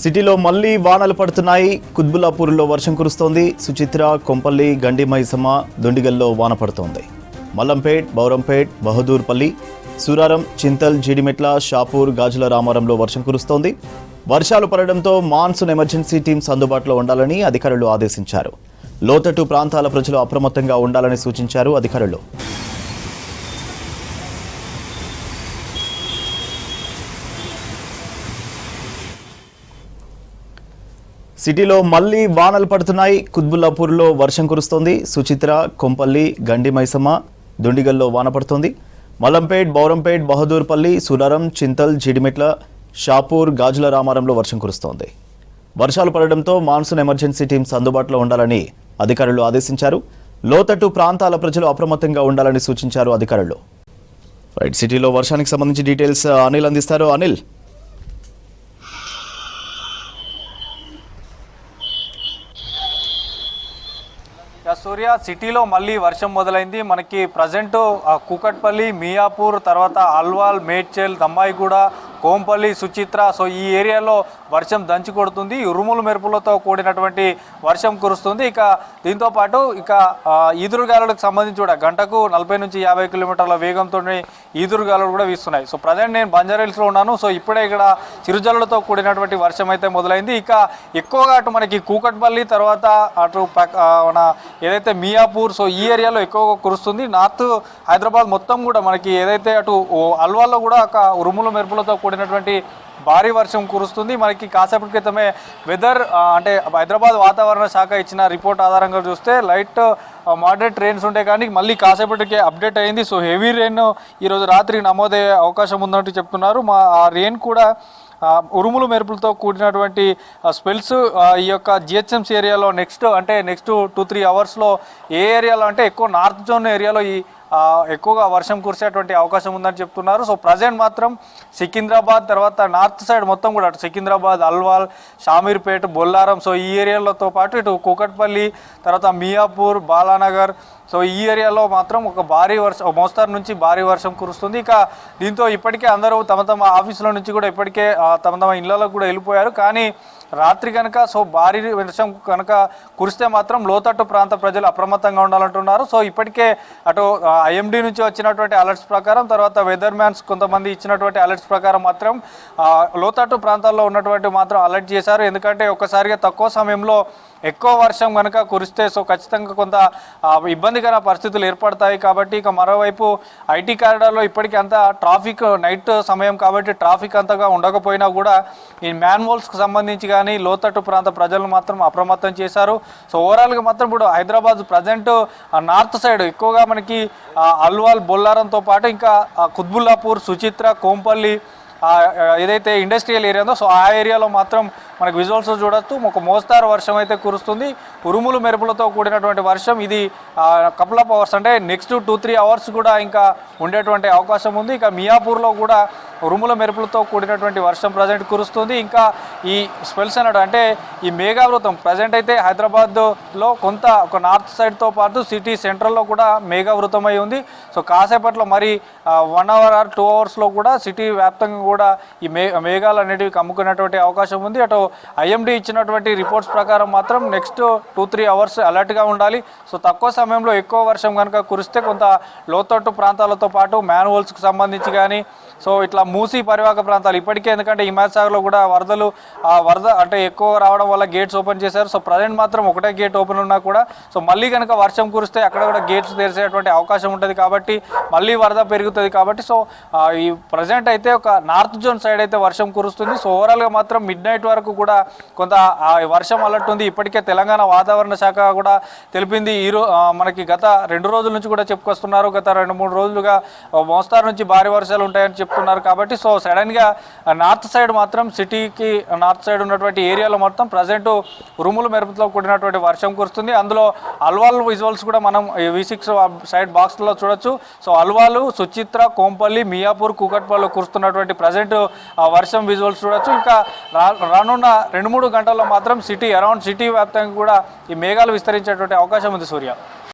సిటీలో మళ్లీ వానలు పడుతున్నాయి. కుత్బుల్లాపూర్లో వర్షం కురుస్తోంది. సుచిత్ర, కొంపల్లి, గండి మైసమ్మ, దొండిగల్లో వాన పడుతోంది. మల్లంపేట్, బౌరంపేట్, బహదూర్పల్లి, సూరారం, చింతల్, జీడిమెట్ల, షాపూర్, గాజుల రామారంలో వర్షం కురుస్తోంది. వర్షాలు పడడంతో మాన్సూన్ ఎమర్జెన్సీ టీమ్స్ అందుబాటులో ఉండాలని అధికారులు ఆదేశించారు. లోతట్టు ప్రాంతాల ప్రజలు అప్రమత్తంగా ఉండాలని సూచించారు అధికారులు. సిటీలో మళ్లీ వానలు పడుతున్నాయి. కుత్బుల్లాపూర్లో వర్షం కురుస్తోంది. సుచిత్ర, కొంపల్లి, గండి మైసమ్మ, దొండిగల్లో వాన పడుతోంది. మల్లంపేట్, బౌరంపేట్, బహదూర్పల్లి, సురారం, చింతల్, జీడిమెట్ల, షాపూర్, గాజుల రామారంలో వర్షం కురుస్తోంది. వర్షాలు పడడంతో మాన్సూన్ ఎమర్జెన్సీ టీమ్స్ అందుబాటులో ఉండాలని అధికారులు ఆదేశించారు. లోతట్టు ప్రాంతాల ప్రజలు అప్రమత్తంగా ఉండాలని సూచించారు అధికారులు. రైట్, సిటీలో వర్షానికి సంబంధించి డీటెయిల్స్ అనిల్ అందిస్తారు. అనిల్, సూర్య, సిటీలో మళ్ళీ వర్షం మొదలైంది. మనకి ప్రజెంట్ కూకట్పల్లి, మియాపూర్, తర్వాత అల్వాల్, మేడ్చల్, దమ్మాయిగూడ, కోంపల్లి, సుచిత్ర, సో ఈ ఏరియాలో వర్షం దంచి కొడుతుంది. ఉరుములు మెరుపులతో కూడినటువంటి వర్షం కురుస్తుంది. ఇక దీంతో పాటు ఈదురుగాలులకు సంబంధించి కూడా గంటకు 40 నుంచి 50 కిలోమీటర్ల వేగంతో ఈదురుగాలులు కూడా వీస్తున్నాయి. సో ప్రజెంట్ నేను బంజారాహిల్స్లో ఉన్నాను. సో ఇప్పుడే ఇక్కడ చిరుజల్లులతో కూడినటువంటి వర్షం అయితే మొదలైంది. ఇక ఎక్కువగా అటు మనకి కూకట్పల్లి, తర్వాత అటు మన ఏదైతే మియాపూర్, సో ఈ ఏరియాలో ఎక్కువగా కురుస్తుంది. నార్త్ హైదరాబాద్ మొత్తం కూడా మనకి ఏదైతే అటు అల్వాల్లో కూడా ఒక ఉరుముల మెరుపులతో కూడినటువంటి భారీ వర్షం కురుస్తుంది. మనకి కాసేపటి క్రితమే వెదర్ అంటే హైదరాబాద్ వాతావరణ శాఖ ఇచ్చిన రిపోర్ట్ ఆధారంగా చూస్తే లైట్ మోడరేట్ రెయిన్స్ ఉంటే కానీ మళ్ళీ కాసేపటికే అప్డేట్ అయింది. సో హెవీ రెయిన్ ఈరోజు రాత్రి నమోదయ్యే అవకాశం ఉందంటూ చెప్తున్నారు. ఆ రెయిన్ కూడా ఉరుములు మెరుపులతో కూడినటువంటి స్పెల్స్ ఈ యొక్క జిహెచ్ఎంసీ ఏరియాలో నెక్స్ట్ 2-3 అవర్స్లో ఏ ఏరియాలో అంటే ఎక్కువ నార్త్ జోన్ ఏరియాలో ఎక్కువగా వర్షం కురిసేటువంటి అవకాశం ఉందని చెప్తున్నారు. సో ప్రజెంట్ మాత్రం సికింద్రాబాద్, తర్వాత నార్త్ సైడ్ మొత్తం కూడా అటు సికింద్రాబాద్, అల్వాల్, షామీర్పేట్, బొల్లారం, సో ఈ ఏరియాలతో పాటు ఇటు కూకట్పల్లి, తర్వాత మియాపూర్, బాలానగర్, సో ఈ ఏరియాలో మాత్రం ఒక మోస్తరు నుంచి భారీ వర్షం కురుస్తుంది. ఇక దీంతో ఇప్పటికే అందరూ తమ ఆఫీసుల నుంచి కూడా ఇప్పటికే తమ ఇళ్లలో కూడా వెళ్ళిపోయారు. కానీ రాత్రి కనుక భారీ వర్షం కనుక కురిస్తే మాత్రం లోతట్టు ప్రాంత ప్రజలు అప్రమత్తంగా ఉండాలంటున్నారు. సో ఇప్పటికే అటు ఐఎండీ నుంచి వచ్చినటువంటి అలర్ట్స్ ప్రకారం, తర్వాత వెదర్ మ్యాన్స్ కొంతమంది ఇచ్చినటువంటి అలర్ట్స్ ప్రకారం మాత్రం లోతట్టు ప్రాంతాల్లో ఉన్నటువంటి మాత్రం అలర్ట్ చేశారు. ఎందుకంటే ఒక్కసారిగా తక్కువ సమయంలో ఎక్కువ వర్షం కనుక కురిస్తే ఖచ్చితంగా కొంత ఇబ్బందికర పరిస్థితులు ఏర్పడతాయి. కాబట్టి ఇక మరోవైపు ఐటీ కారిడార్లో ఇప్పటికీ అంతా ట్రాఫిక్ నైట్ సమయం కాబట్టి ట్రాఫిక్ అంతగా ఉండకపోయినా కూడా ఈ మ్యాన్హోల్స్కి సంబంధించి కానీ లోతట్టు ప్రాంత ప్రజలను మాత్రం అప్రమత్తం చేశారు. సో ఓవరాల్గా మాత్రం ఇప్పుడు హైదరాబాద్ ప్రజెంట్ నార్త్ సైడ్ ఎక్కువగా మనకి అల్వాల్, బొల్లారంతో పాటు ఇంకా కుత్బుల్లాపూర్, సుచిత్ర, కోంపల్లి ఏదైతే ఇండస్ట్రియల్ ఏరియా ఉందో సో ఆ ఏరియాలో మాత్రం మనకు విజువల్స్ చూడొచ్చు. ఒక మోస్తారు వర్షం అయితే కురుస్తుంది. ఉరుములు మెరుపులతో కూడినటువంటి వర్షం ఇది కపుల్ ఆఫ్ అవర్స్ అంటే నెక్స్ట్ 2-3 అవర్స్ కూడా ఇంకా ఉండేటువంటి అవకాశం ఉంది. ఇక మియాపూర్లో కూడా ఉరుముల మెరుపులతో కూడినటువంటి వర్షం ప్రజెంట్ కురుస్తుంది. ఇంకా ఈ స్పెల్స్ అంటే ఈ మేఘావృతం ప్రజెంట్ అయితే హైదరాబాద్లో ఒక నార్త్ సైడ్తో పాటు సిటీ సెంట్రల్లో కూడా మేఘావృతమై ఉంది. సో కాసేపట్లో మరి 1 అవర్ ఆర్ 2 అవర్స్లో కూడా సిటీ వ్యాప్తంగా కూడా ఈ మేఘాలు అనేటివి కమ్ముకునేటువంటి అవకాశం ఉంది. అటు ఐఎండీ ఇచ్చినటువంటి రిపోర్ట్స్ ప్రకారం మాత్రం నెక్స్ట్ 2-3 అవర్స్ అలర్ట్గా ఉండాలి. సో తక్కువ సమయంలో ఎక్కువ వర్షం కనుక కురిస్తే కొంత లోతట్టు ప్రాంతాలతో పాటు మ్యాన్హోల్స్కి సంబంధించి కానీ సో ఇట్లా మూసీ పరివాహక ప్రాంతాలు ఇప్పటికే ఎందుకంటే హిమాయత్ సాగర్లో కూడా వరద అంటే ఎక్కువ రావడం వల్ల గేట్స్ ఓపెన్ చేశారు. సో ప్రజెంట్ మాత్రం ఒకటే గేట్ ఓపెన్ ఉన్నా కూడా సో మళ్ళీ కనుక వర్షం కురిస్తే అక్కడ కూడా గేట్స్ తెరిచేటువంటి అవకాశం ఉంటుంది కాబట్టి మళ్ళీ వరద పెరుగుతుంది కాబట్టి సో ఈ ప్రజెంట్ అయితే ఒక నార్త్ జోన్ సైడ్ అయితే వర్షం కురుస్తుంది. సో ఓవరాల్గా మాత్రం మిడ్ నైట్ వరకు కూడా కొంత వర్షం అలర్ట్ ఉంది. ఇప్పటికే తెలంగాణ వాతావరణ శాఖ కూడా తెలిపింది. మనకి గత 2 రోజుల నుంచి కూడా చెప్పుకొస్తున్నారు. గత 2-3 రోజులుగా మోస్తారు నుంచి భారీ వర్షాలు ఉంటాయని చెప్తున్నారు. కాబట్టి సో సడన్గా నార్త్ సైడ్ మాత్రం సిటీకి నార్త్ సైడ్ ఉన్నటువంటి ఏరియాలో మొత్తం ప్రజెంట్ ఉరుములు మెరుపుతో కూడినటువంటి వర్షం కురుస్తుంది. అందులో అల్వాల్ విజువల్స్ కూడా మనం V6 సైడ్ బాక్స్లో చూడొచ్చు. సో అల్వాలు, సుచిత్ర, కోంపల్లి, మియాపూర్, కూకట్పల్లిలో కురుస్తున్నటువంటి ప్రజెంట్ వర్షం విజువల్స్ చూడొచ్చు. ఇంకా రానున్న 2-3 గంటల్లో మాత్రం అరౌండ్ సిటీ వ్యాప్తంగా కూడా ఈ మేఘాలు విస్తరించేటువంటి అవకాశం ఉంది. సూర్య.